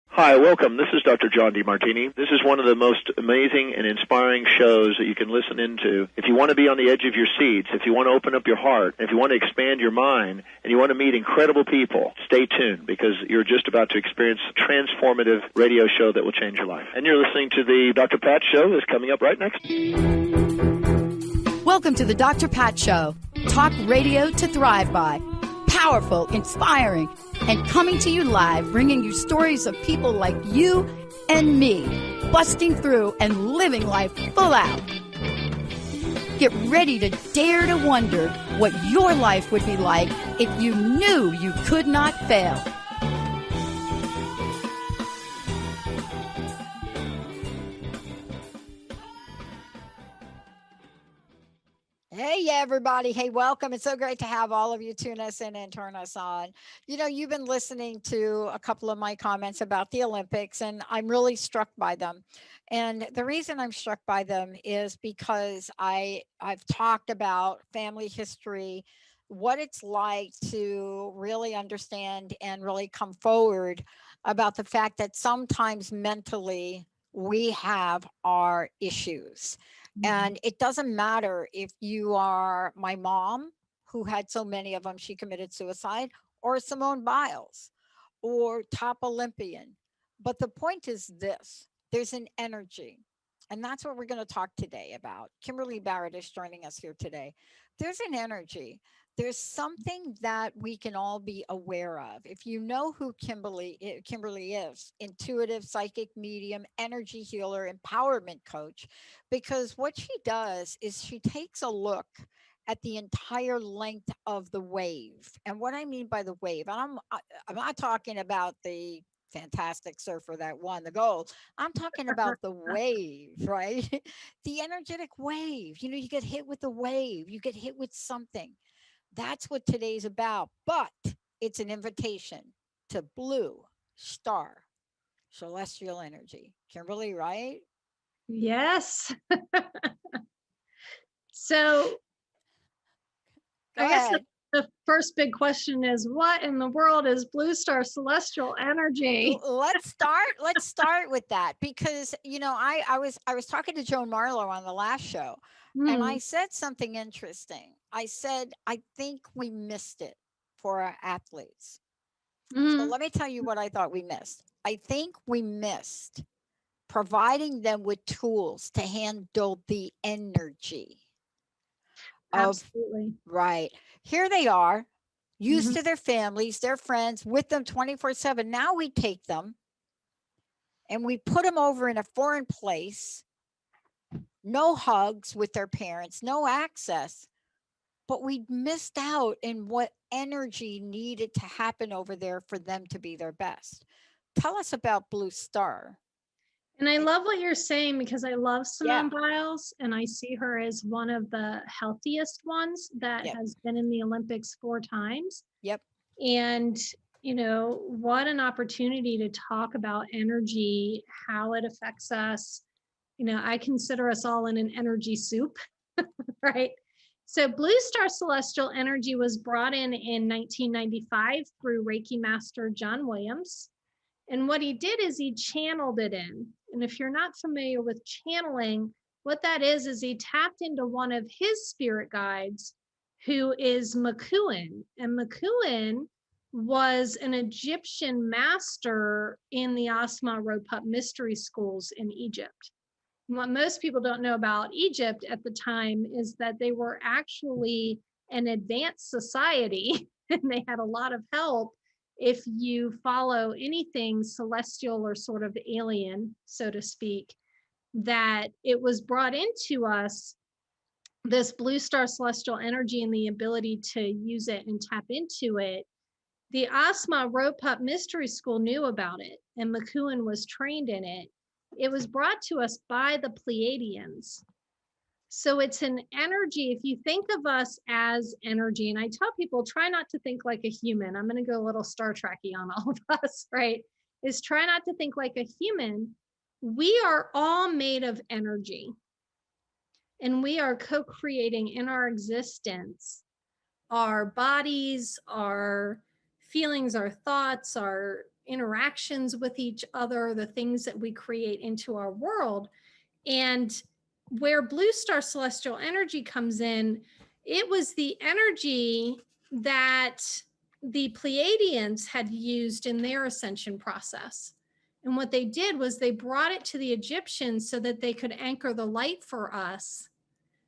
Hi, welcome. This is Dr. John DeMartini. This is one of the most amazing and inspiring shows that you can listen into. If you want to be on the edge of your seats, if you want to open up your heart, if you want to expand your mind, and you want to meet incredible people, stay tuned because you're just about to experience a transformative radio show that will change your life. And you're listening to the Dr. Pat Show that's coming up right next. Welcome to the Dr. Pat Show. Talk radio to thrive by. Powerful, inspiring, and coming to you live, bringing you stories of people like you and me, busting through and living life full out. Get ready to dare to wonder what your life would be like if you knew you could not fail. Hey, everybody. Hey, welcome. It's so great to have all of you tune us in and turn us on. You know, you've been listening to a couple of my comments about the Olympics, and I'm really struck by them. And the reason I'm struck by them is because I've talked about family history, what it's like to really understand and really come forward about the fact that sometimes mentally we have our issues. And it doesn't matter if you are my mom, who had so many of them, she committed suicide, or Simone Biles, or top Olympian. But the point is this, there's an energy. And that's what we're going to talk today about. Kimberly Barrett is joining us here today. There's an energy. There's something that we can all be aware of. If you know who Kimberly is, intuitive, psychic medium, energy healer, empowerment coach, because what she does is she takes a look at the entire length of the wave. And what I mean by the wave, and I'm not talking about the fantastic surfer that won the gold. I'm talking about the wave, right? The energetic wave. You know, you get hit with the wave, you get hit with something. That's what today's about. But it's an invitation to blue star celestial energy. Kimberly, right? Yes. So Go I guess ahead. the first big question is, what in the world is blue star celestial energy? Let's start with that, because you know I was talking to Joan Marlowe on the last show, and I said something interesting. I said I think we missed it for our athletes. So let me tell you what I thought we missed. I think we missed providing them with tools to handle the energy of Absolutely. right. Here they are, used to their families, their friends, with them 24/7. Now we take them and we put them over in a foreign place, no hugs with their parents, no access, but we missed out in what energy needed to happen over there for them to be their best. Tell us about Blue Star. And I love what you're saying, because I love Simone Yeah. Biles, and I see her as one of the healthiest ones that Yep. has been in the Olympics 4 times. Yep. And, you know, what an opportunity to talk about energy, how it affects us. You know, I consider us all in an energy soup, right? So Blue Star Celestial Energy was brought in 1995 through Reiki master John Williams. And what he did is he channeled it in. And if you're not familiar with channeling, what that is he tapped into one of his spirit guides, who is Makuin. And Makuin was an Egyptian master in the Asma Roput mystery schools in Egypt. What most people don't know about Egypt at the time is that they were actually an advanced society and they had a lot of help if you follow anything celestial or sort of alien, so to speak, that it was brought into us, this blue star celestial energy and the ability to use it and tap into it. The Asma Roput Mystery School knew about it, and Makuin was trained in it. It was brought to us by the Pleiadians. So it's an energy. If you think of us as energy, and I tell people, try not to think like a human. I'm going to go a little Star Trek-y on all of us, right? Is try not to think like a human. We are all made of energy. And we are co-creating in our existence our bodies, our feelings, our thoughts, our interactions with each other, the things that we create into our world. And where Blue Star Celestial Energy comes in, it was the energy that the Pleiadians had used in their ascension process. And what they did was they brought it to the Egyptians so that they could anchor the light for us,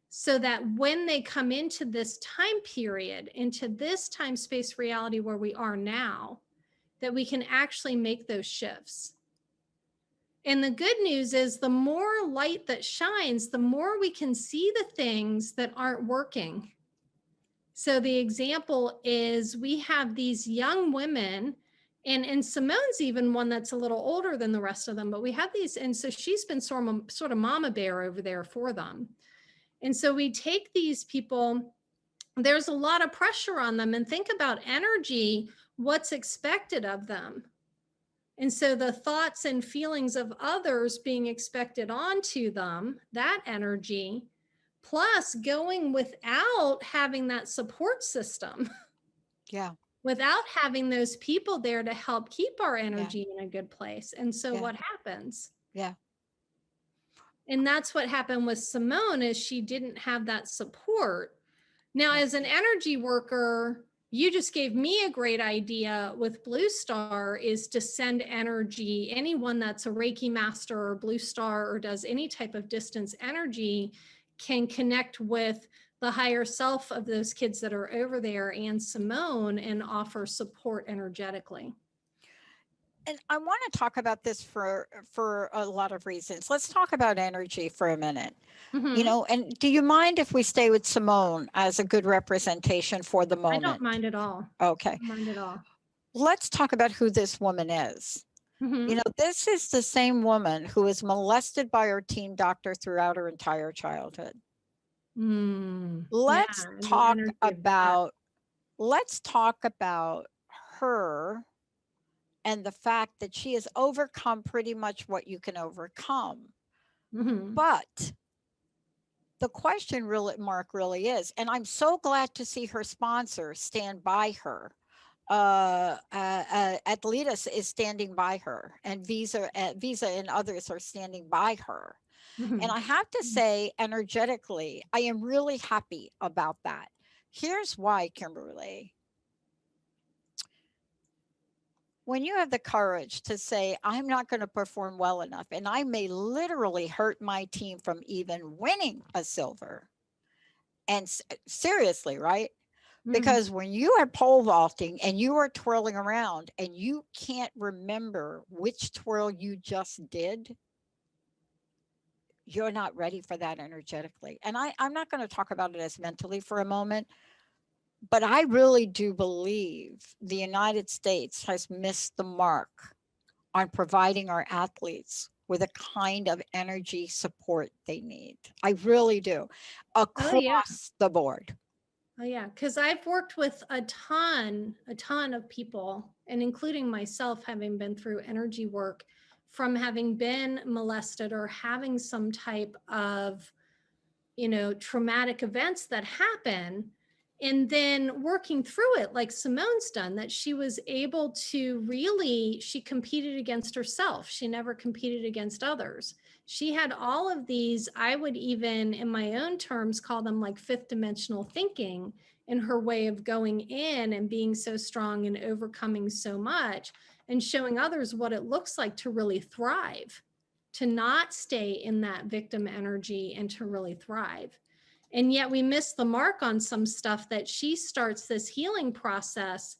so that when they come into this time period, into this time space reality where we are now, that we can actually make those shifts. And the good news is the more light that shines, the more we can see the things that aren't working. So the example is we have these young women, and Simone's even one that's a little older than the rest of them, but we have these, and so she's been sort of mama bear over there for them. And so we take these people, there's a lot of pressure on them, and think about energy, what's expected of them. And so the thoughts and feelings of others being expected onto them, that energy, plus going without having that support system. Yeah. Without having those people there to help keep our energy in a good place. And so Yeah. what happens? Yeah. And that's what happened with Simone, is she didn't have that support. Now, Yeah. as an energy worker, you just gave me a great idea with Blue Star, is to send energy. Anyone that's a Reiki master or Blue Star or does any type of distance energy can connect with the higher self of those kids that are over there and Simone and offer support energetically. And I want to talk about this for a lot of reasons. Let's talk about energy for a minute. You know, and do you mind if we stay with Simone as a good representation for the moment? I don't mind at all. Okay. I don't mind at all. Let's talk about who this woman is. You know, this is the same woman who was molested by her team doctor throughout her entire childhood. Let's talk about her and the fact that she has overcome pretty much what you can overcome. But the question really, Mark, really is, and I'm so glad to see her sponsor stand by her. Atletas is standing by her, and Visa and others are standing by her. And I have to say, energetically, I am really happy about that. Here's why, Kimberly. When you have the courage to say, I'm not going to perform well enough, and I may literally hurt my team from even winning a silver. And seriously, right? Because when you are pole vaulting and you are twirling around and you can't remember which twirl you just did, you're not ready for that energetically. And I'm not going to talk about it as mentally for a moment, but I really do believe the United States has missed the mark on providing our athletes with a kind of energy support they need. I really do, across the board. Oh yeah, because I've worked with a ton of people, and including myself, having been through energy work, from having been molested or having some type of, you know, traumatic events that happen, and then working through it like Simone's done, that she was able to really, she competed against herself. She never competed against others. She had all of these, I would even in my own terms call them like fifth dimensional thinking, in her way of going in and being so strong and overcoming so much and showing others what it looks like to really thrive, to not stay in that victim energy and to really thrive. And yet we miss the mark on some stuff, that she starts this healing process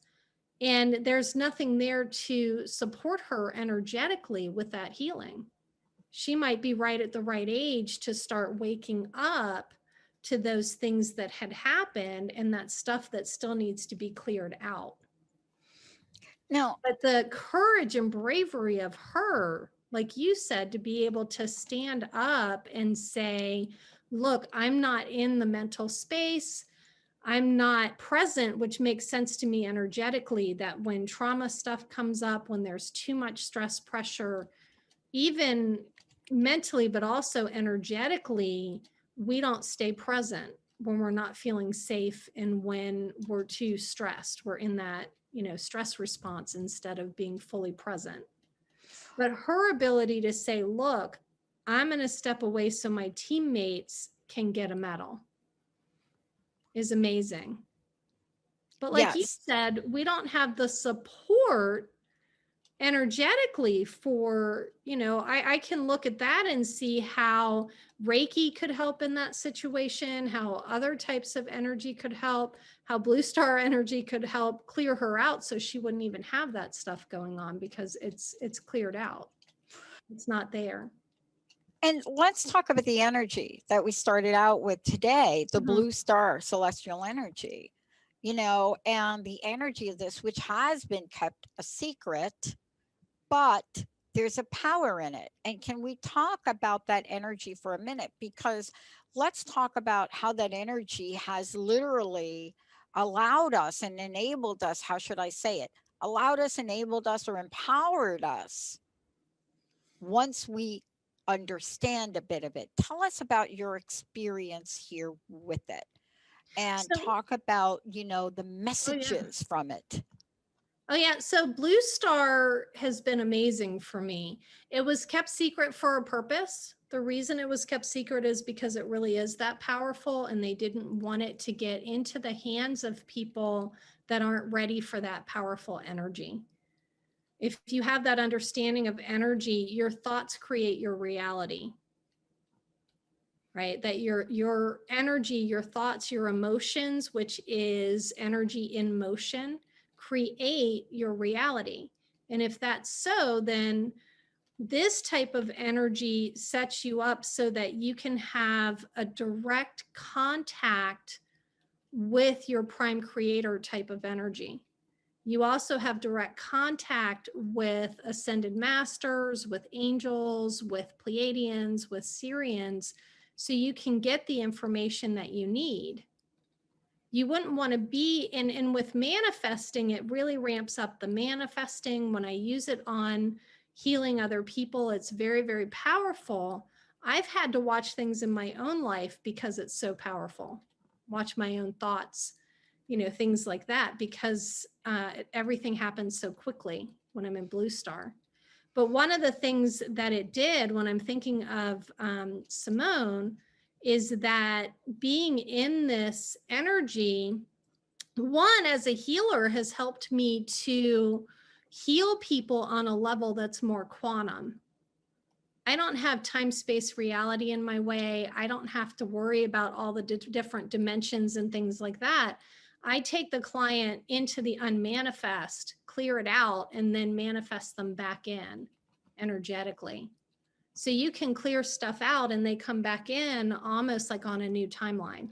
and there's nothing there to support her energetically with that healing. She might be right at the right age to start waking up to those things that had happened and that stuff that still needs to be cleared out. Now, but the courage and bravery of her, like you said, to be able to stand up and say, look, I'm not in the mental space. I'm not present, which makes sense to me energetically, that when trauma stuff comes up, when there's too much stress, pressure, even mentally, but also energetically, we don't stay present when we're not feeling safe and when we're too stressed. We're in that, stress response instead of being fully present. But her ability to say, look, I'm going to step away so my teammates can get a medal is amazing. But like you Yes. said, we don't have the support energetically for, I can look at that and see how Reiki could help in that situation, how other types of energy could help, how Blue Star energy could help clear her out so she wouldn't even have that stuff going on because it's cleared out. It's not there. And let's talk about the energy that we started out with today, the Mhm. Blue Star celestial energy, and the energy of this, which has been kept a secret, but there's a power in it. And can we talk about that energy for a minute? Because let's talk about how that energy has literally allowed us and enabled us. How should I say it? Allowed us, enabled us, or empowered us once we understand a bit of it. Tell us about your experience here with it and So, talk about, the oh yeah. messages from it. Oh yeah, so Blue Star has been amazing for me. It was kept secret for a purpose. The reason it was kept secret is because it really is that powerful and they didn't want it to get into the hands of people that aren't ready for that powerful energy. If you have that understanding of energy, your thoughts create your reality. Right? That your energy, your thoughts, your emotions, which is energy in motion, create your reality. And if that's so, then this type of energy sets you up so that you can have a direct contact with your prime creator type of energy. You also have direct contact with ascended masters, with angels, with Pleiadians, with Sirians, so you can get the information that you need. You wouldn't want to be and with manifesting, it really ramps up the manifesting. When I use it on healing other people, it's very, very powerful. I've had to watch things in my own life because it's so powerful. Watch my own thoughts, things like that, because everything happens so quickly when I'm in Blue Star. But one of the things that it did when I'm thinking of Simone is that being in this energy, one, as a healer, has helped me to heal people on a level that's more quantum. I don't have time, space, reality in my way. I don't have to worry about all the different dimensions and things like that. I take the client into the unmanifest, clear it out, and then manifest them back in energetically. So you can clear stuff out and they come back in almost like on a new timeline.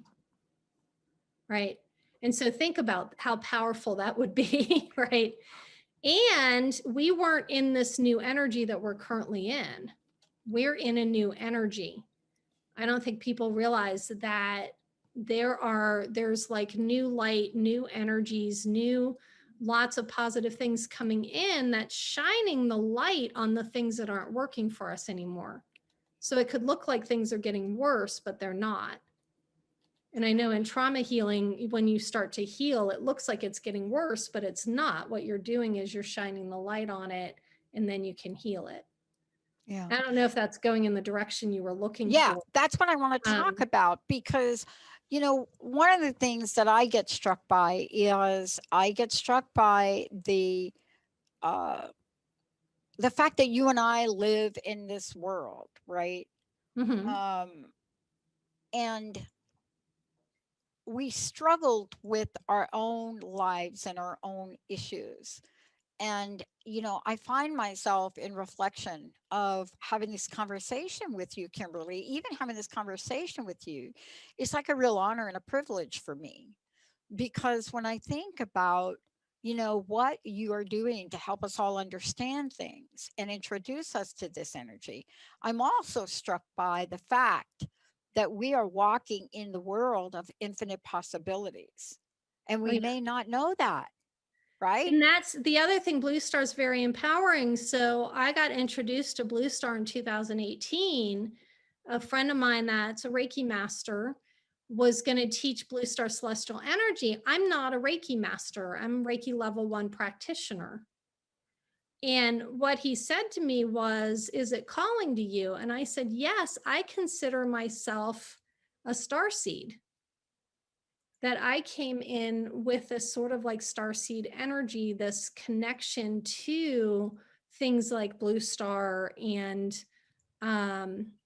Right? And so think about how powerful that would be, right? And we weren't in this new energy that we're currently in. We're in a new energy. I don't think people realize that there's like new light, new energies, lots of positive things coming in that's shining the light on the things that aren't working for us anymore. So it could look like things are getting worse, but they're not. And I know in trauma healing, when you start to heal, it looks like it's getting worse, but it's not. What you're doing is you're shining the light on it and then you can heal it. Yeah. I don't know if that's going in the direction you were looking Yeah, for. that's what I want to talk about because, one of the things that I get struck by is uh, the fact that you and I live in this world, right? Mm-hmm. And we struggled with our own lives and our own issues. And, I find myself in reflection of having this conversation with you, Kimberly, even having this conversation with you, it's like a real honor and a privilege for me. Because when I think about, what you are doing to help us all understand things and introduce us to this energy, I'm also struck by the fact that we are walking in the world of infinite possibilities. And Oh, we yeah. may not know that, right? And that's the other thing. Blue Star is very empowering. So I got introduced to Blue Star in 2018 a friend of mine that's a Reiki master was going to teach Blue Star Celestial Energy. I'm not a Reiki master. I'm a Reiki level 1 practitioner. And what he said to me was, is it calling to you? And I said, yes, I consider myself a star seed. That I came in with this sort of like starseed energy, this connection to things like Blue Star, and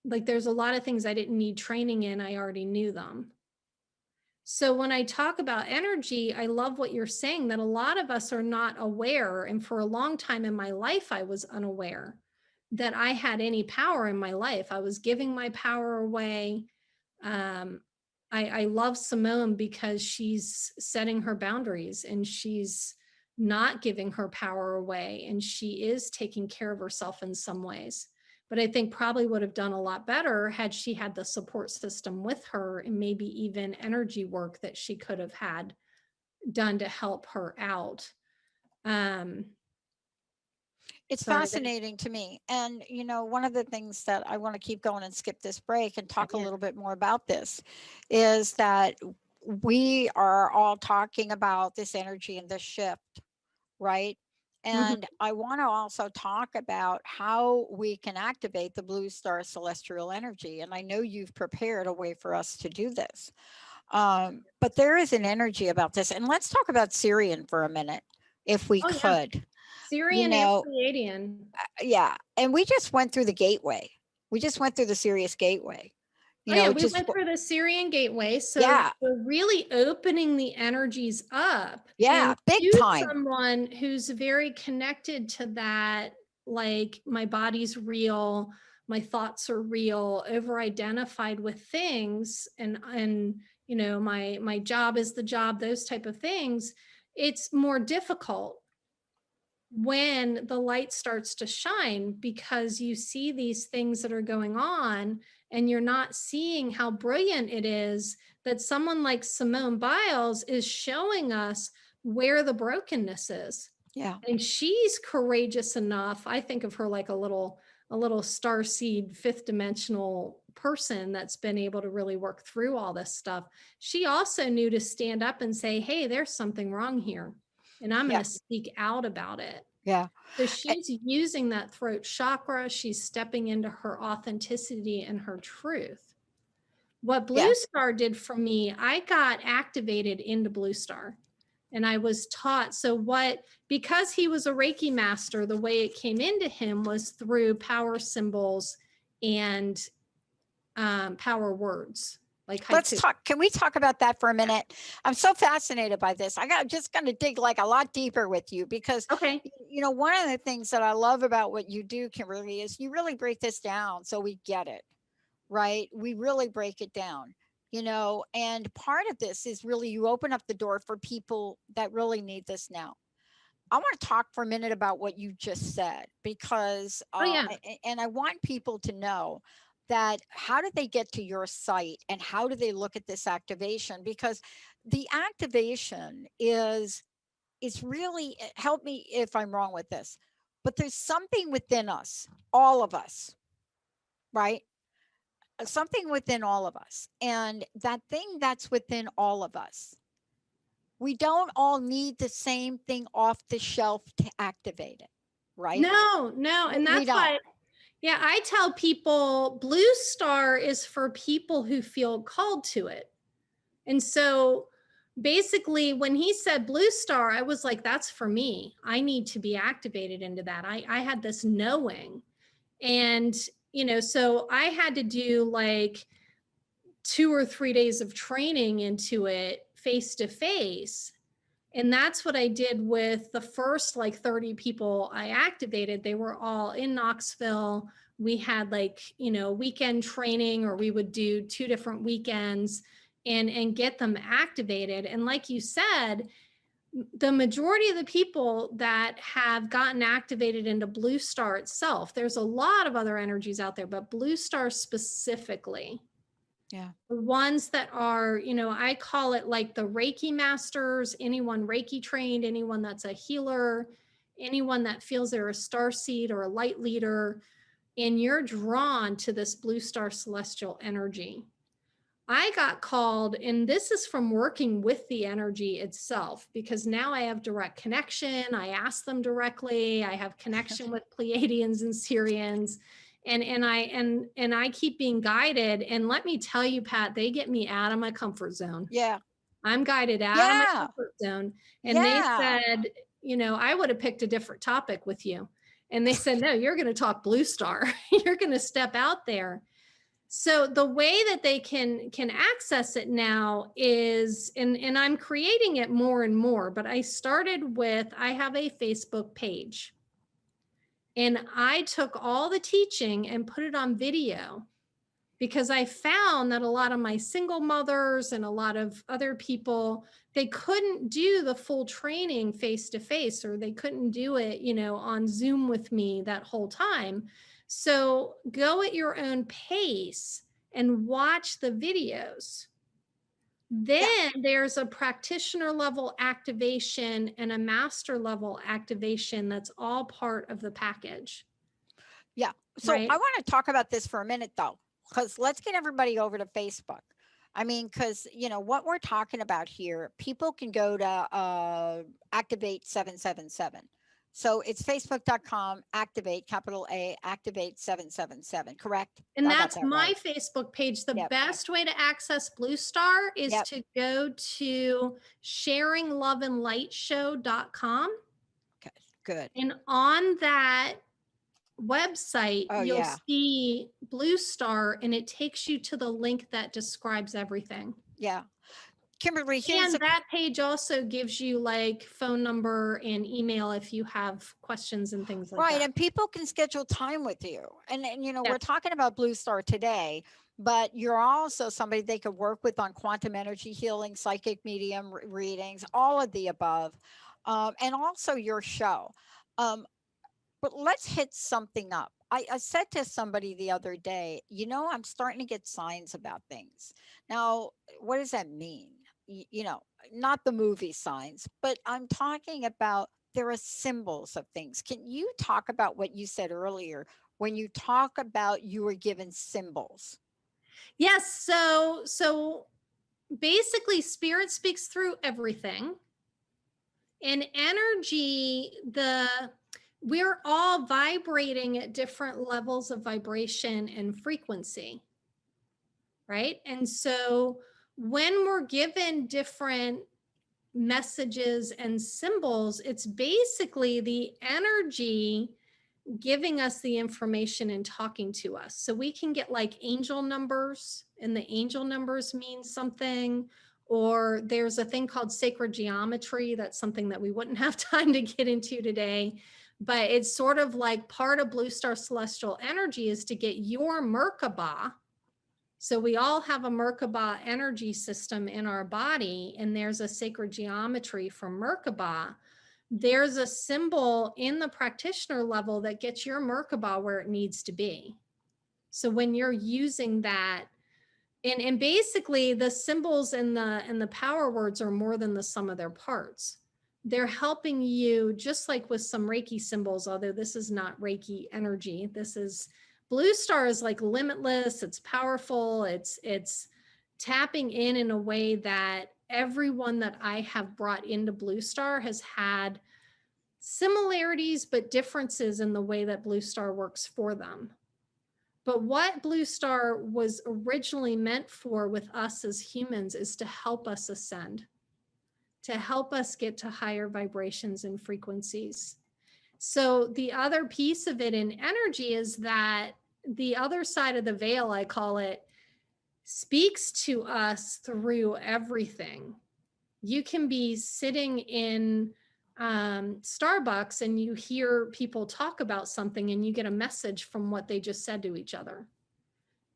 like there's a lot of things I didn't need training in, I already knew them. So when I talk about energy, I love what you're saying, that a lot of us are not aware. And for a long time in my life, I was unaware that I had any power in my life. I was giving my power away. I love Simone because she's setting her boundaries and she's not giving her power away, and she is taking care of herself in some ways. But I think probably would have done a lot better had she had the support system with her, and maybe even energy work that she could have had done to help her out. It's So fascinating to me. And, you know, one of the things that I want to keep going and skip this break and talk a little bit more about this is that we are all talking about this energy and this shift, right? And I want to also talk about how we can activate the Blue Star Celestial Energy. And I know you've prepared a way for us to do this. But there is an energy about this. And let's talk about Sirian for a minute, if we could. Sirian and Pleiadian. Yeah. And we just went through the gateway. We just went through the Sirius gateway. You know, we went through the Sirian gateway. So we're really opening the energies up. Yeah, big time. Someone who's very connected to that, like my body's real, my thoughts are real, over-identified with things, and you know, my job is the job, those type of things. It's more difficult when the light starts to shine, because you see these things that are going on and you're not seeing how brilliant it is that someone like Simone Biles is showing us where the brokenness is. Yeah. And she's courageous enough. I think of her like a little starseed, fifth dimensional person that's been able to really work through all this stuff. She also knew to stand up and say, hey, there's something wrong here, and I'm going to speak out about it. Yeah. So she's using that throat chakra. She's stepping into her authenticity and her truth. What Blue Star did for me, I got activated into Blue Star, and I was taught. So because he was a Reiki master, the way it came into him was through power symbols and power words. Like let's talk. Can we talk about that for a minute? I'm so fascinated by this. Just going to dig like a lot deeper with you, because you know, one of the things that I love about what you do, Kimberly, is you really break this down so we get it, right? We really break it down, you know, and part of this is really you open up the door for people that really need this now. I want to talk for a minute about what you just said, because and I want people to know that how do they get to your site and how do they look at this activation? Because the activation is really, help me if I'm wrong with this, but there's something within us, all of us, right? Something within all of us. And that thing that's within all of us, we don't all need the same thing off the shelf to activate it, right? No. And that's why, I tell people Blue Star is for people who feel called to it. And so basically when he said Blue Star, I was like, that's for me. I need to be activated into that. I had this knowing. And, you know, so I had to do like 2 or 3 days of training into it face to face. And that's what I did with the first like 30 people I activated. They were all in Knoxville. We had like, you know, weekend training, or we would do 2 different weekends and get them activated. And like you said, the majority of the people that have gotten activated into Blue Star itself, there's a lot of other energies out there, but Blue Star specifically, the ones that are, you know, I call it like the Reiki masters, anyone Reiki trained, anyone that's a healer, anyone that feels they're a star seed or a light leader. and you're drawn to this blue star celestial energy. I got called, and this is from working with the energy itself, because now I have direct connection. I ask them directly. I have connection with Pleiadians and Sirians, and I keep being guided. And let me tell you, Pat, they get me out of my comfort zone. Yeah. I'm guided out of my comfort zone. And they said, you know, I would have picked a different topic with you. And they said, no, you're going to talk blue star. You're going to step out there. So the way that they can access it now is, and I'm creating it more and more, but I started with, I have a Facebook page, and I took all the teaching and put it on video, because I found that a lot of my single mothers and a lot of other people, they couldn't do the full training face to face, or they couldn't do it, you know, on Zoom with me that whole time. So go at your own pace and watch the videos. Then there's a practitioner level activation and a master level activation. That's all part of the package. Yeah. So I want to talk about this for a minute though, because let's get everybody over to Facebook. I mean, because, you know, what we're talking about here, people can go to Activate 777. So it's facebook.com, activate, capital A, activate 777, correct? And that's my Facebook page. The best way to access Blue Star is to go to sharingloveandlightshow.com. Okay, good. And on that website, you'll see Blue Star, and it takes you to the link that describes everything. Yeah. Kimberly, and that page also gives you like phone number and email if you have questions and things like that. Right, and people can schedule time with you. And you know, we're talking about Blue Star today, but you're also somebody they could work with on quantum energy healing, psychic medium readings, all of the above, and also your show. But let's hit something up. I said to somebody the other day, you know, I'm starting to get signs about things. Now, what does that mean? You know, not the movie signs, but I'm talking about there are symbols of things. Can you talk about what you said earlier when you talk about you were given symbols? Yes. So basically, spirit speaks through everything. In energy, we're all vibrating at different levels of vibration and frequency, right? And so when we're given different messages and symbols, it's basically the energy giving us the information and talking to us. So we can get like angel numbers, and the angel numbers mean something. Or there's a thing called sacred geometry. That's something that we wouldn't have time to get into today. But it's sort of like part of Blue Star Celestial Energy is to get your Merkaba. So we all have a Merkaba energy system in our body, and there's a sacred geometry for Merkaba. There's a symbol in the practitioner level that gets your Merkaba where it needs to be. So when you're using that, and basically the symbols and the power words are more than the sum of their parts. They're helping you, just like with some Reiki symbols, although this is not Reiki energy. This is Blue Star is like limitless. It's powerful. It's tapping in a way that everyone that I have brought into Blue Star has had similarities, but differences in the way that Blue Star works for them. But what Blue Star was originally meant for with us as humans is to help us ascend, to help us get to higher vibrations and frequencies. So the other piece of it in energy is that the other side of the veil, I call it, speaks to us through everything. You can be sitting in Starbucks and you hear people talk about something and you get a message from what they just said to each other.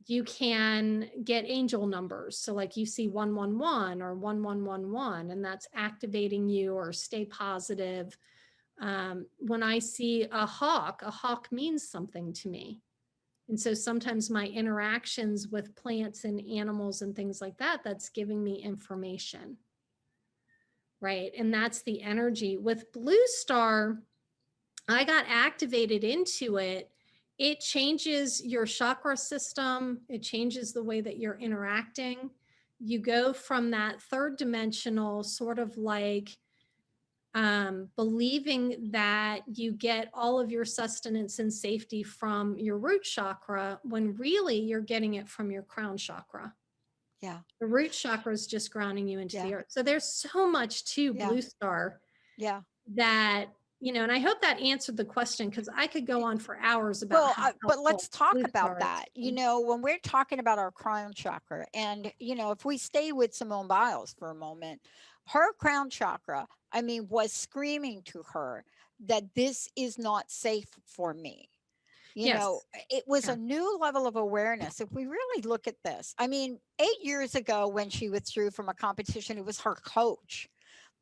You can get angel numbers. So like you see 111 or 1111, and that's activating you, or stay positive. When I see a hawk means something to me. And so sometimes my interactions with plants and animals and things like that, that's giving me information. Right. And that's the energy. With Blue Star, I got activated into it. it changes your chakra system. It changes the way that you're interacting. You go from that third dimensional sort of like believing that you get all of your sustenance and safety from your root chakra when really you're getting it from your crown chakra. Yeah. The root chakra is just grounding you into Yeah. the earth. So there's so much to Yeah. Blue Star Yeah. that, you know, and I hope that answered the question, because I could go on for hours about Well, how but let's helpful talk Blue about Star that. is. You know, when we're talking about our crown chakra, and, you know, if we stay with Simone Biles for a moment, her crown chakra, I mean, was screaming to her that this is not safe for me. You Yes. know, it was Yeah. a new level of awareness. If we really look at this, I mean, 8 years ago when she withdrew from a competition, it was her coach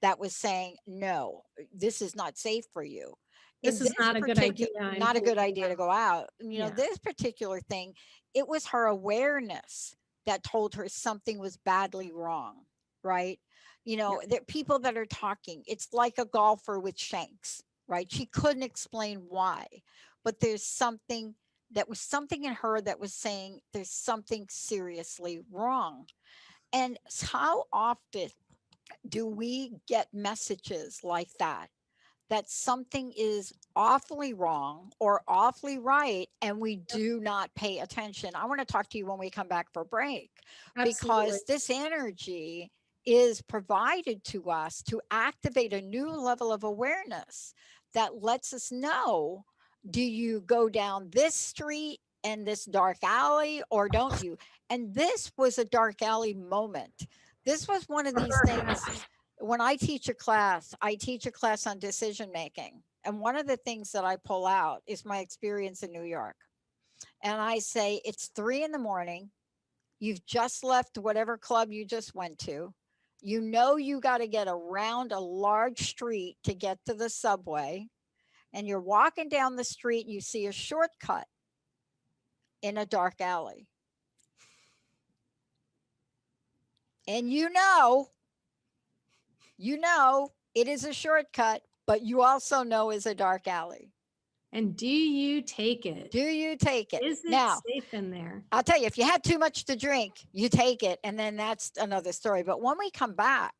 that was saying, no, this is not safe for you. This In is this not a good idea. particular, I'm not a good pulling you idea to out. go out. You know, Yeah. this particular thing, it was her awareness that told her something was badly wrong, right? You know, there are people that are talking. It's like a golfer with shanks, right? She couldn't explain why, but there's something that was something in her that was saying there's something seriously wrong. And how often do we get messages like that, that something is awfully wrong or awfully right, and we do not pay attention? I want to talk to you when we come back for break, Absolutely. because this energy is provided to us to activate a new level of awareness that lets us know, do you go down this street and this dark alley or don't you? And this was a dark alley moment. This was one of these things. When I teach a class, I teach a class on decision making. And one of the things that I pull out is my experience in New York. And I say, it's 3 a.m. You've just left whatever club you just went to. You know, you got to get around a large street to get to the subway. And you're walking down the street and you see a shortcut in a dark alley. And you know it is a shortcut, but you also know it's a dark alley. And do you take it? Do you take it? Is it Now, safe in there? I'll tell you, if you have too much to drink, you take it, and then that's another story. But when we come back,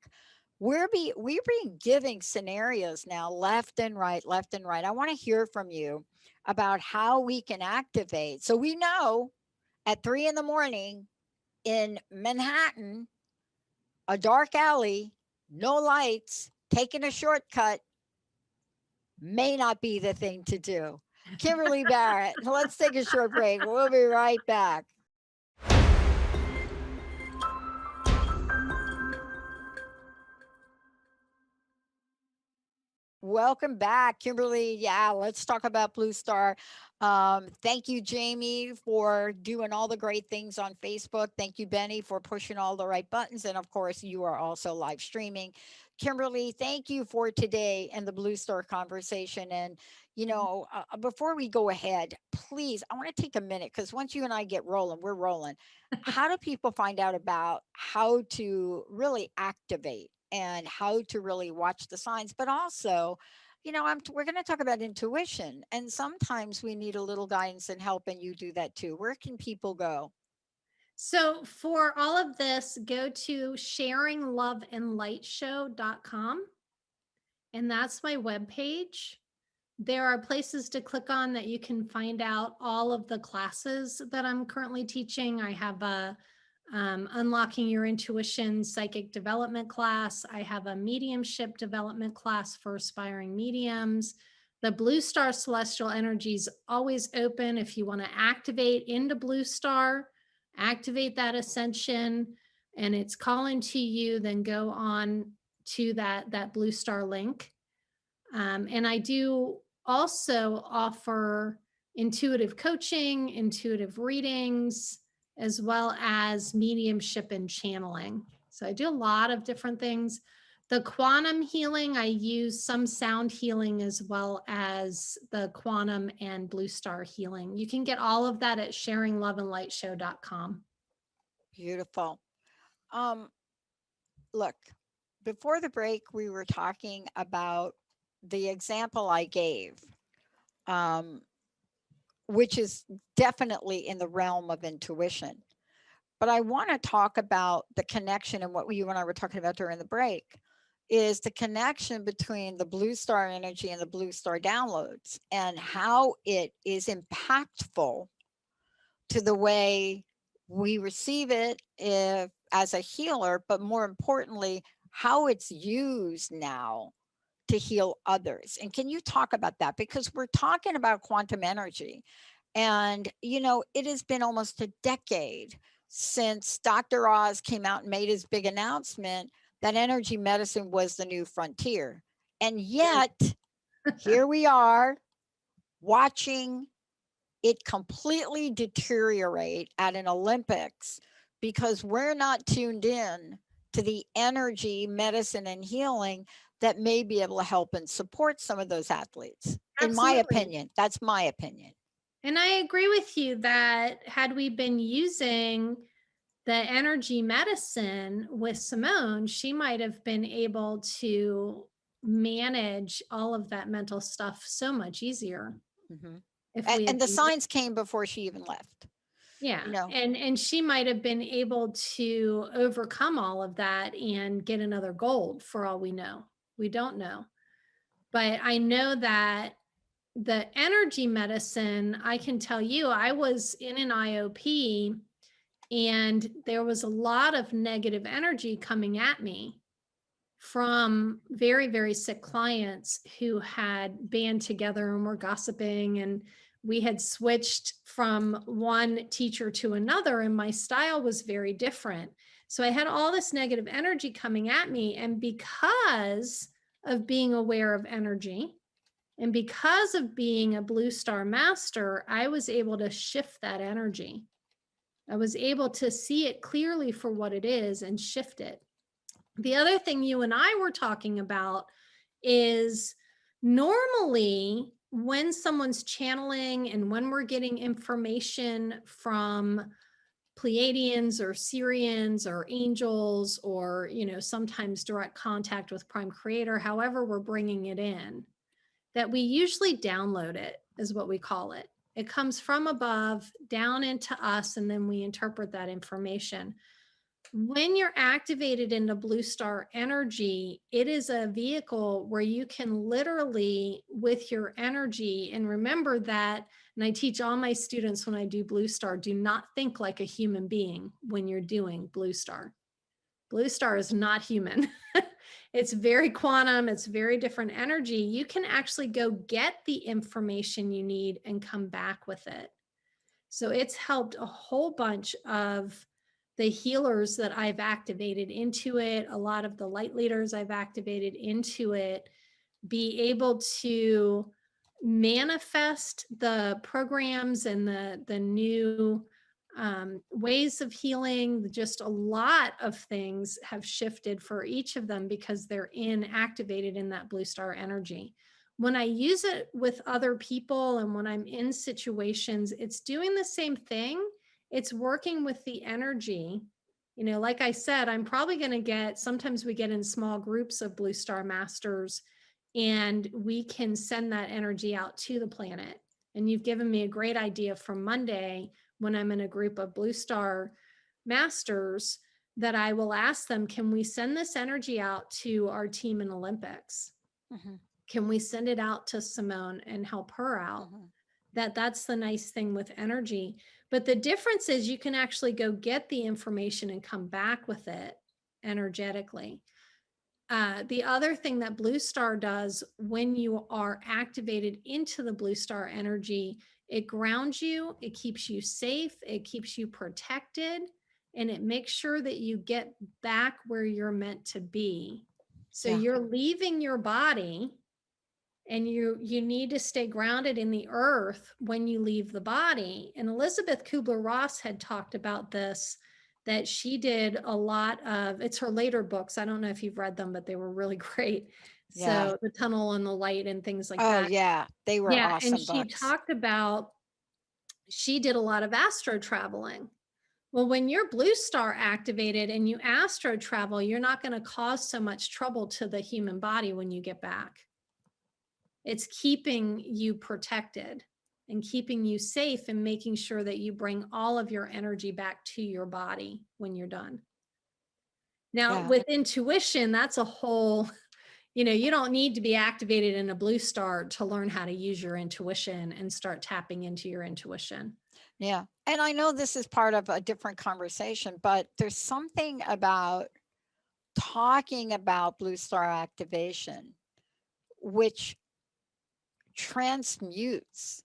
we're being giving scenarios now, left and right, left and right. I want to hear from you about how we can activate. So we know at 3 a.m. in Manhattan, a dark alley, no lights, taking a shortcut may not be the thing to do. Kimberly Barrett, let's take a short break. We'll be right back. Welcome back, Kimberly. Yeah, let's talk about Blue Star. Thank you, Jamie, for doing all the great things on Facebook. Thank you, Benny, for pushing all the right buttons. And of course, you are also live streaming. Kimberly, thank you for today and the Blue Star conversation. And, you know, before we go ahead, please, I want to take a minute, because once you and I get rolling, we're rolling. How do people find out about how to really activate and how to really watch the signs? But also, you know, we're going to talk about intuition, and sometimes we need a little guidance and help, and you do that too. Where can people go? So for all of this, go to sharingloveandlightshow.com. And that's my webpage. There are places to click on that you can find out all of the classes that I'm currently teaching. I have a Unlocking Your Intuition Psychic Development class. I have a Mediumship Development class for aspiring mediums. The Blue Star Celestial Energy is always open if you want to activate into Blue Star, activate that ascension, and it's calling to you, then go on to that Blue Star link. And I do also offer intuitive coaching, intuitive readings, as well as mediumship and channeling. So I do a lot of different things. The quantum healing, I use some sound healing as well as the quantum and Blue Star healing. You can get all of that at sharingloveandlightshow.com. Beautiful. Look, before the break, we were talking about the example I gave. Um, which is definitely in the realm of intuition. But I want to talk about the connection, and what you and I were talking about during the break is the connection between the Blue Star energy and the Blue Star downloads, and how it is impactful to the way we receive it if, as a healer, but more importantly, how it's used now to heal others. And can you talk about that? Because we're talking about quantum energy. And, it has been almost a decade since Dr. Oz came out and made his big announcement that energy medicine was the new frontier. And yet, here we are watching it completely deteriorate at an Olympics because we're not tuned in to the energy, medicine, and healing that may be able to help and support some of those athletes. In my Absolutely. opinion, that's my opinion. And I agree with you that had we been using the energy medicine with Simone, she might have been able to manage all of that mental stuff so much easier. Mm-hmm. If And, we had the been, signs came before she even left. yeah, You know. and she might have been able to overcome all of that and get another gold for all we know. We don't know. But I know that the energy medicine, I can tell you, I was in an IOP and there was a lot of negative energy coming at me from very, very sick clients who had band together and were gossiping, and we had switched from one teacher to another, and my style was very different. So I had all this negative energy coming at me, and because of being aware of energy and because of being a Blue Star Master, I was able to shift that energy. I was able to see it clearly for what it is and shift it. The other thing you and I were talking about is normally when someone's channeling and when we're getting information from Pleiadians or Sirians or angels, or, sometimes direct contact with Prime Creator, however we're bringing it in, that we usually download it, is what we call it. It comes from above down into us, and then we interpret that information. When you're activated into Blue Star energy, it is a vehicle where you can literally, with your energy, and remember that, and I teach all my students when I do Blue Star, do not think like a human being when you're doing Blue Star. Blue Star is not human. It's very quantum. It's very different energy. You can actually go get the information you need and come back with it. So it's helped a whole bunch of the healers that I've activated into it, a lot of the light leaders I've activated into it, be able to manifest the programs and the new ways of healing. Just a lot of things have shifted for each of them because they're activated in that Blue Star energy. When I use it with other people and when I'm in situations, it's doing the same thing. It's working with the energy. Like I said, I'm probably going to sometimes we get in small groups of Blue Star Masters, and we can send that energy out to the planet. And you've given me a great idea for Monday when I'm in a group of Blue Star Masters, that I will ask them, can we send this energy out to our team in Olympics? Mm-hmm. Can we send it out to Simone and help her out? Mm-hmm. That's the nice thing with energy. But the difference is you can actually go get the information and come back with it energetically. The other thing that Blue Star does when you are activated into the Blue Star energy, it grounds you, it keeps you safe, it keeps you protected, and it makes sure that you get back where you're meant to be. So you're leaving your body, and you need to stay grounded in the earth when you leave the body. And Elizabeth Kubler-Ross had talked about this, that she did a lot of, it's her later books. I don't know if you've read them, but they were really great. Yeah. So The Tunnel and the Light and things like that. that. Oh yeah, they were awesome and she books. talked about, she did a lot of astro traveling. Well, when you're Blue Star activated and you astro travel, you're not going to cause so much trouble to the human body when you get back. It's keeping you protected. and keeping you safe and making sure that you bring all of your energy back to your body when you're done. Now, Yeah. with intuition, that's a whole, you don't need to be activated in a blue star to learn how to use your intuition and start tapping into your intuition. Yeah. And I know this is part of a different conversation, but there's something about talking about blue star activation, which transmutes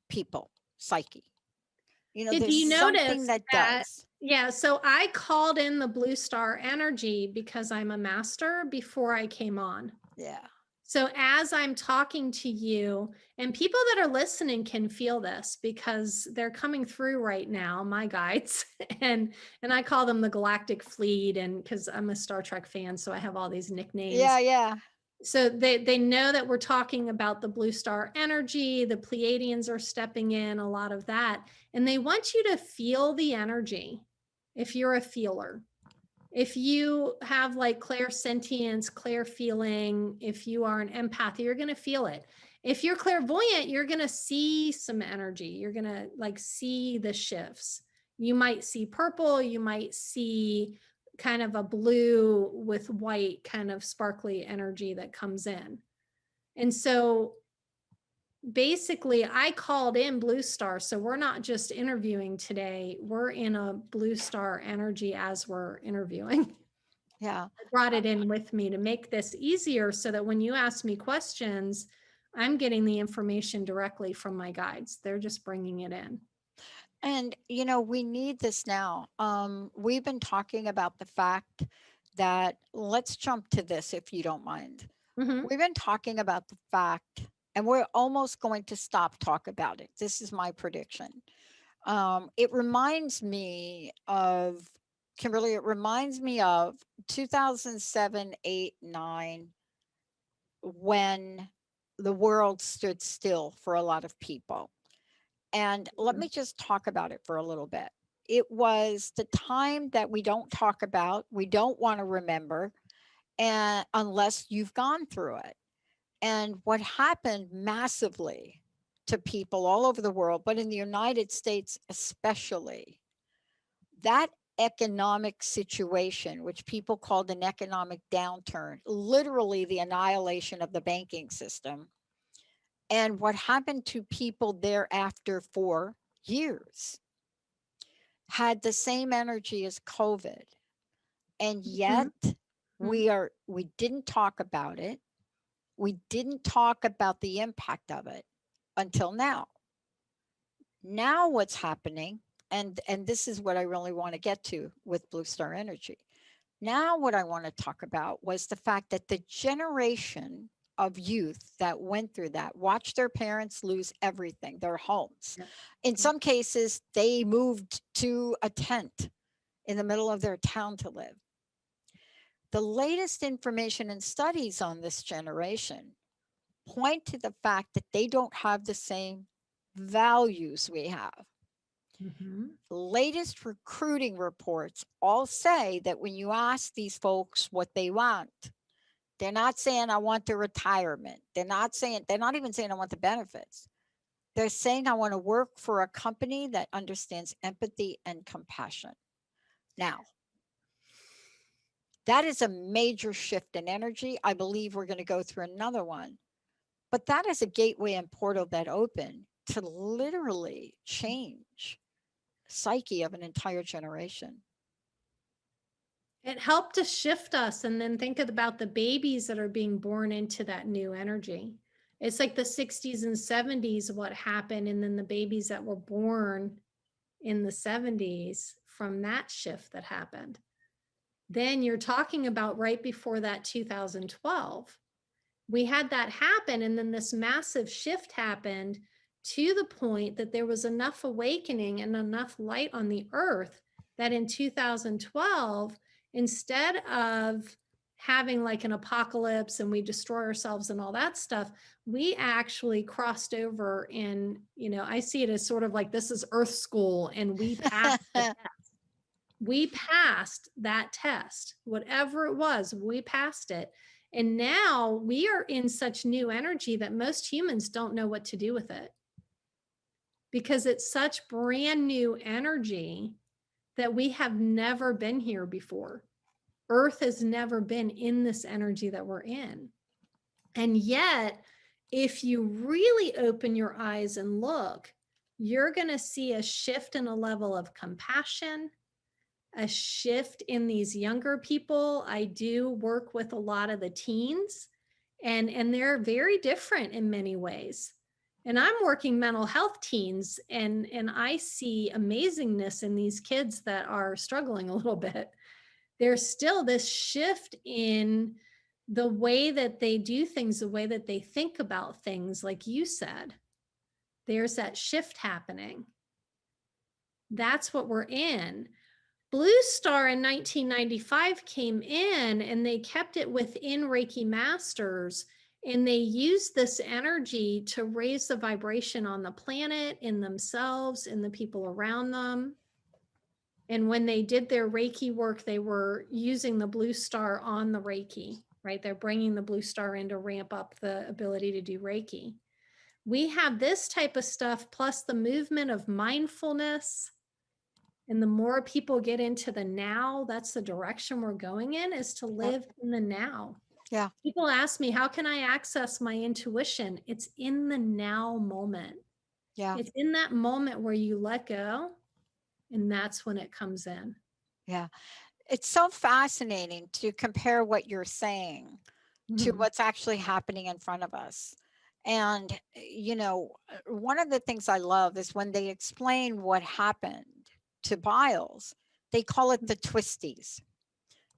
people psyche. Did There's you something notice that that? does. Yeah, so I called in the blue star energy because I'm a master before I came on. Yeah. So as I'm talking to you, and people that are listening can feel this because they're coming through right now, my guides, and I call them the Galactic Fleet, and because I'm a Star Trek fan, so I have all these nicknames. Yeah. So they know that we're talking about the blue star energy, the Pleiadians are stepping in, a lot of that, and they want you to feel the energy if you're a feeler. If you have like clairsentience, clear feeling, if you are an empath, you're going to feel it. If you're clairvoyant, you're going to see some energy. You're going to like see the shifts. You might see purple, you might see kind of a blue with white kind of sparkly energy that comes in. And so basically I called in blue star. So we're not just interviewing today, we're in a blue star energy as we're interviewing. Yeah. I brought it in with me to make this easier so that when you ask me questions, I'm getting the information directly from my guides. They're just bringing it in. And we need this now. We've been talking about the fact that, let's jump to this if you don't mind. Mhm. We've been talking about the fact, and we're almost going to stop talk about it. This is my prediction. It reminds me of, Kimberly, it reminds me of 2007, 8, 9, when the world stood still for a lot of people. And let Mhm. me just talk about it for a little bit. It was the time that we don't talk about, we don't want to remember, and unless you've gone through it. And what happened massively to people all over the world, but in the United States especially, that economic situation, which people called an economic downturn, literally the annihilation of the banking system, and what happened to people thereafter for years, had the same energy as COVID. And yet we didn't talk about it. We didn't talk about the impact of it until now. Now what's happening, and this is what I really want to get to with Blue Star Energy. Now what I want to talk about was the fact that the generation of youth that went through that watched their parents lose everything, their homes. Yep. In some cases, they moved to a tent in the middle of their town to live. The latest information and studies on this generation point to the fact that they don't have the same values we have. Mhm. The latest recruiting reports all say that when you ask these folks what they want, they're not saying, I want the retirement. They're not even saying, I want the benefits. They're saying, I want to work for a company that understands empathy and compassion. Now, that is a major shift in energy. I believe we're going to go through another one. But that is a gateway and portal that opened to literally change psyche of an entire generation. It helped to shift us, and then think about the babies that are being born into that new energy. It's like the 60s and 70s, what happened, and then the babies that were born in the 70s from that shift that happened. Then you're talking about right before that 2012. We had that happen, and then this massive shift happened to the point that there was enough awakening and enough light on the earth that in 2012, instead of having like an apocalypse and we destroy ourselves and all that stuff, we actually crossed over in, I see it as sort of like this is Earth School, and we passed the test. We passed that test, whatever it was, we passed it. And now we are in such new energy that most humans don't know what to do with it, because it's such brand new energy that we have never been here before. Earth has never been in this energy that we're in. And yet, if you really open your eyes and look, you're going to see a shift in a level of compassion, a shift in these younger people. I do work with a lot of the teens, and they're very different in many ways. And I'm working mental health teens, and I see amazingness in these kids that are struggling a little bit. There's still this shift in the way that they do things, the way that they think about things, like you said. There's that shift happening. That's what we're in. Blue Star in 1995 came in, and they kept it within Reiki Masters, and they used this energy to raise the vibration on the planet, in themselves, in the people around them. And when they did their Reiki work, they were using the Blue Star on the Reiki, right? They're bringing the Blue Star in to ramp up the ability to do Reiki. We have this type of stuff, plus the movement of mindfulness. And the more people get into the now, that's the direction we're going in, is to live in the now. Yeah. People ask me, how can I access my intuition? It's in the now moment. Yeah. It's in that moment where you let go, and that's when it comes in. Yeah. It's so fascinating to compare what you're saying to what's actually happening in front of us. And, one of the things I love is when they explain what happened to Biles, they call it the twisties.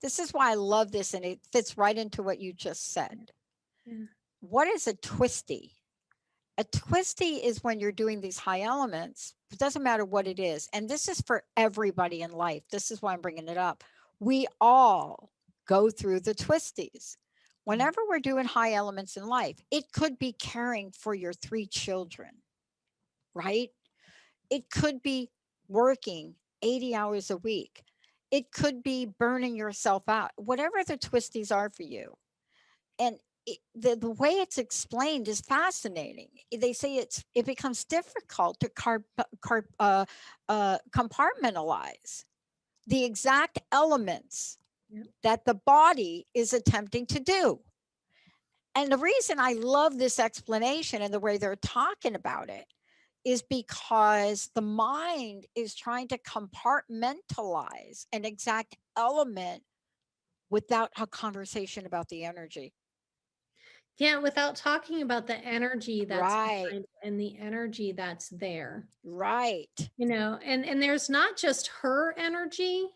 This is why I love this, and it fits right into what you just said. Yeah. What is a twisty? A twisty is when you're doing these high elements. It doesn't matter what it is. And this is for everybody in life. This is why I'm bringing it up. We all go through the twisties. Whenever we're doing high elements in life, it could be caring for your 3 children, right? It could be working 80 hours a week. It could be burning yourself out, whatever the twisties are for you. And the way it's explained is fascinating. They say it becomes difficult to compartmentalize the exact elements that the body is attempting to do. And the reason I love this explanation and the way they're talking about it is because the mind is trying to compartmentalize an exact element without a conversation about the energy. Yeah, without talking about the energy that's Right. behind and the energy that's there. Right. And there's not just her energy,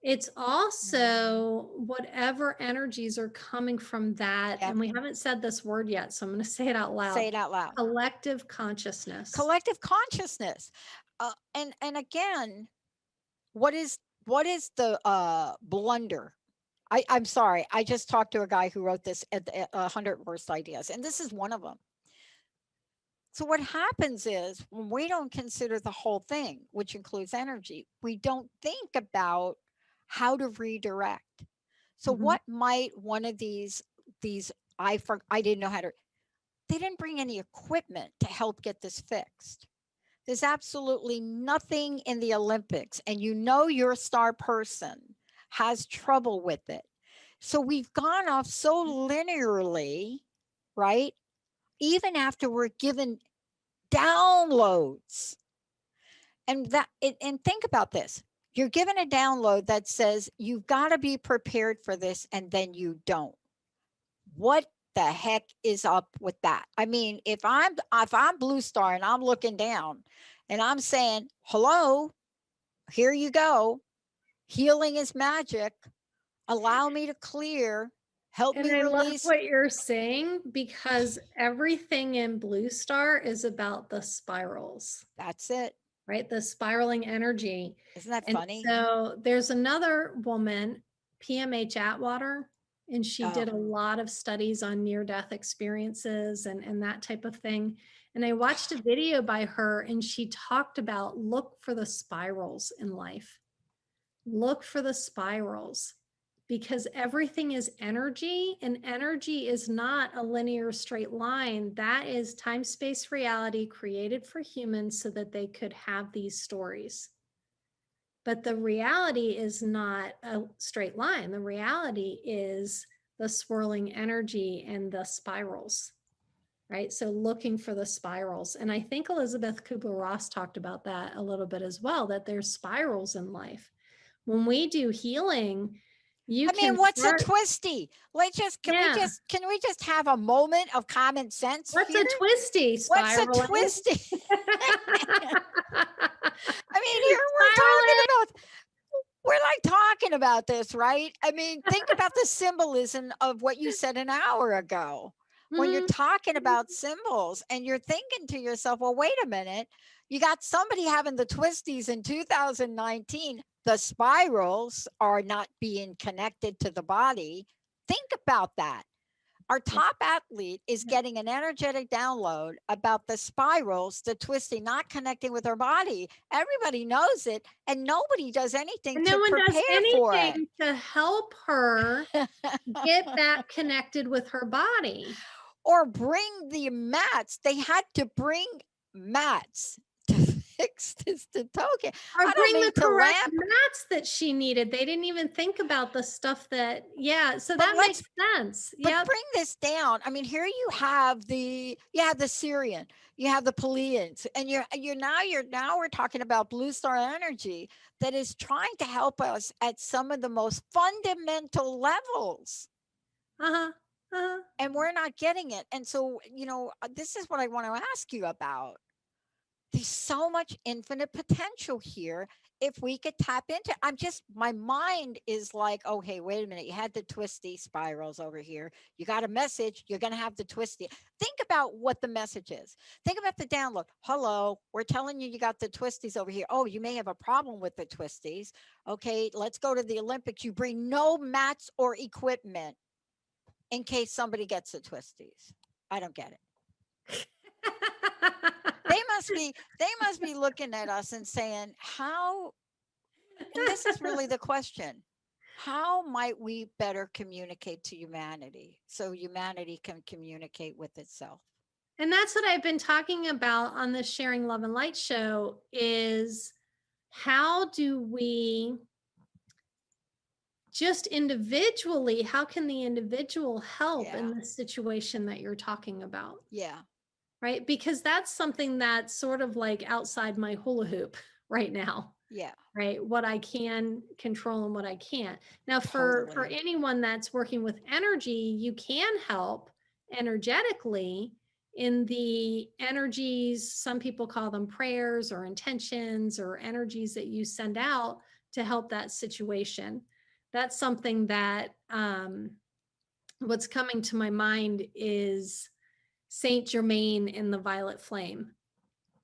it's also whatever energies are coming from that. Yep. And we haven't said this word yet, so I'm going to say it out loud. Say it out loud. Collective consciousness. Collective consciousness. And again, what is the blunder? I'm sorry. I just talked to a guy who wrote this at 100 Worst Ideas, and this is one of them. So what happens is when we don't consider the whole thing, which includes energy, we don't think about how to redirect. So what might one of these I didn't know how to, they didn't bring any equipment to help get this fixed. There's absolutely nothing in the Olympics, and your star person has trouble with it. So we've gone off so linearly, right? Even after we're given downloads. And think about this. You're given a download that says you've got to be prepared for this, and then you don't. What the heck is up with that? I mean, if I'm Blue Star and I'm looking down and I'm saying, hello, here you go. Healing is magic. Allow me to clear. Help me I release. love what you're saying, because everything in Blue Star is about the spirals. That's it. Right? The spiraling energy. Isn't that funny? So there's another woman, PMH Atwater, and she did a lot of studies on near-death experiences and that type of thing. And I watched a video by her, and she talked about, look for the spirals in life. Look for the spirals, because everything is energy, and energy is not a linear straight line. That is time, space, reality created for humans so that they could have these stories. But the reality is not a straight line. The reality is the swirling energy and the spirals, right? So looking for the spirals. And I think Elizabeth Kubler-Ross talked about that a little bit as well, that there's spirals in life. When we do healing, I mean, what's a twisty? Can we just have a moment of common sense? What's here? a twisty spiral? What's a twisty? I mean, here we're like talking about this, right? I mean, think about the symbolism of what you said an hour ago. When you're talking about symbols and you're thinking to yourself, well, wait a minute, you got somebody having the twisties in 2019. The spirals are not being connected to the body. Think about that. Our top athlete is getting an energetic download about the spirals, the twisting, not connecting with her body. Everybody knows it, and nobody does anything and to no one prepare does anything for it. to help her get that connected with her body. Or bring the mats. They had to bring mats to fix this token. Or bring the correct mats that she needed. They didn't even think about the stuff that, so that makes sense. But bring this down. I mean, here you have the Syrian, you have the Pleiadians, and now we're talking about blue star energy that is trying to help us at some of the most fundamental levels. And we're not getting it. And so, this is what I want to ask you about. There's so much infinite potential here. If we could tap into, my mind is like, oh, hey, wait a minute. You had the twisty spirals over here. You got a message. You're going to have the twisty. Think about what the message is. Think about the download. Hello, we're telling you got the twisties over here. Oh, you may have a problem with the twisties. Okay, let's go to the Olympics. You bring no mats or equipment in case somebody gets the twisties. I don't get it. They must be looking at us and saying, how, and this is really the question, how might we better communicate to humanity so humanity can communicate with itself? And that's what I've been talking about on the Sharing Love and Light show, is how do we just individually, how can the individual help in the situation that you're talking about? Yeah. Right? Because that's something that's sort of like outside my hula hoop right now. Yeah. Right? What I can control and what I can't. Now, for anyone that's working with energy, you can help energetically in the energies. Some people call them prayers or intentions or energies that you send out to help that situation. That's something that what's coming to my mind is Saint Germain in the violet flame.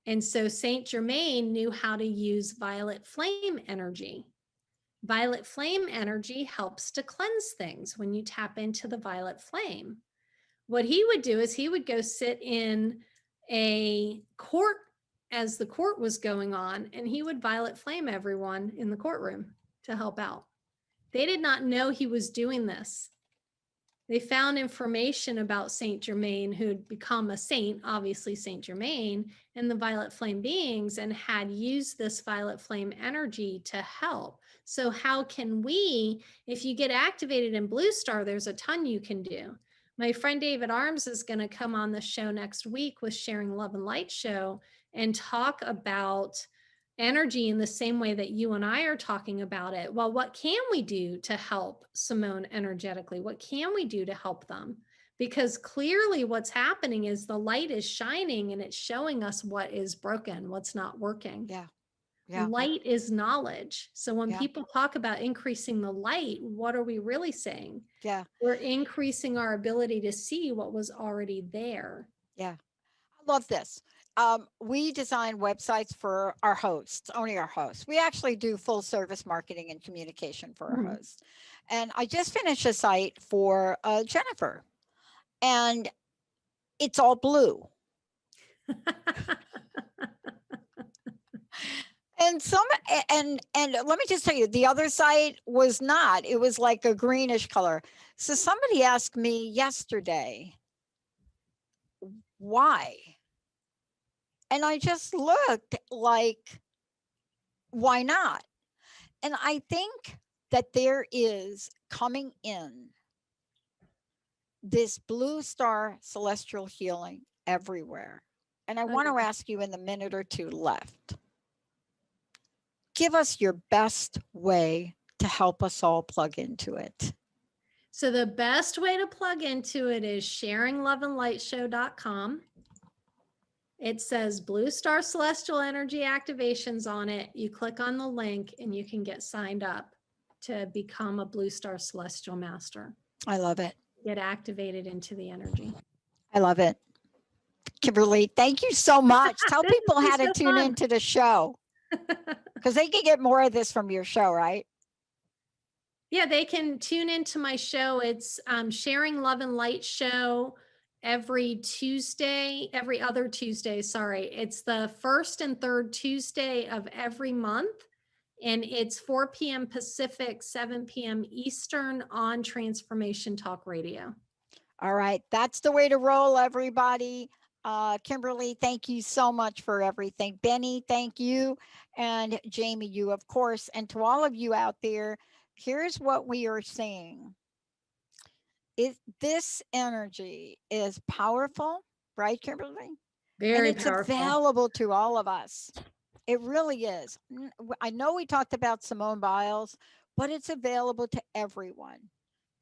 And so Saint Germain knew how to use violet flame energy. Violet flame energy helps to cleanse things when you tap into the violet flame. What he would do is he would go sit in a court as the court was going on, and he would violet flame everyone in the courtroom to help out. They did not know he was doing this. They found information about Saint Germain, who had become a saint, obviously Saint Germain, and the violet flame beings, and had used this violet flame energy to help. So how can we, if you get activated in Blue Star, there's a ton you can do. My friend David Arms is going to come on the show next week with Sharing Love and Light show and talk about energy in the same way that you and I are talking about it. Well, what can we do to help Simone energetically? What can we do to help them? Because clearly what's happening is the light is shining and it's showing us what is broken, what's not working. Yeah. Light is knowledge. So when people talk about increasing the light, what are we really saying? Yeah. We're increasing our ability to see what was already there. Yeah. I love this. We design websites for our hosts, only our hosts. We actually do full service marketing and communication for our hosts. And I just finished a site for Jennifer, and it's all blue. And let me just tell you, the other site was not, it was like a greenish color. So somebody asked me yesterday, why? And I just looked like, why not? And I think that there is coming in this blue star celestial healing everywhere. And I want to ask you in the minute or two left, give us your best way to help us all plug into it. So the best way to plug into it is sharingloveandlightshow.com. It says Blue Star Celestial Energy Activations on it. You click on the link and you can get signed up to become a Blue Star Celestial Master. I love it. Get activated into the energy. I love it. Kimberly, thank you so much. Tell people how to tune into the show, because they can get more of this from your show, right? Yeah, they can tune into my show. It's Sharing Love and Light Show every other Tuesday. Sorry. It's the first and third Tuesday of every month. And it's 4 p.m. Pacific, 7 p.m. Eastern on Transformation Talk Radio. All right. That's the way to roll, everybody. Kimberly, thank you so much for everything. Benny, thank you. And Jamie, you, of course. And to all of you out there, here's what we are seeing. This energy is powerful, right, Kimberly? Very and it's powerful. Available to all of us. It really is. I know we talked about Simone Biles, but it's available to everyone.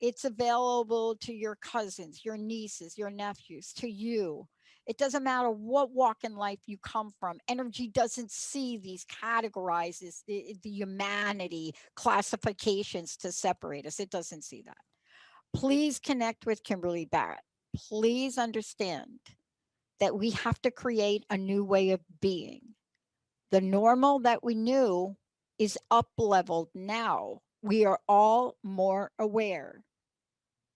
It's available to your cousins, your nieces, your nephews, to you. It doesn't matter what walk in life you come from. Energy doesn't see these categorizes, the humanity classifications to separate us. It doesn't see that. Please connect with Kimberly Barrett. Please understand that we have to create a new way of being. The normal that we knew is up leveled now. We are all more aware.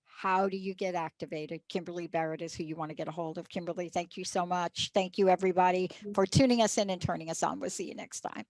How do you get activated? Kimberly Barrett is who you want to get a hold of. Kimberly, thank you so much. Thank you, everybody, for tuning us in and turning us on. We'll see you next time.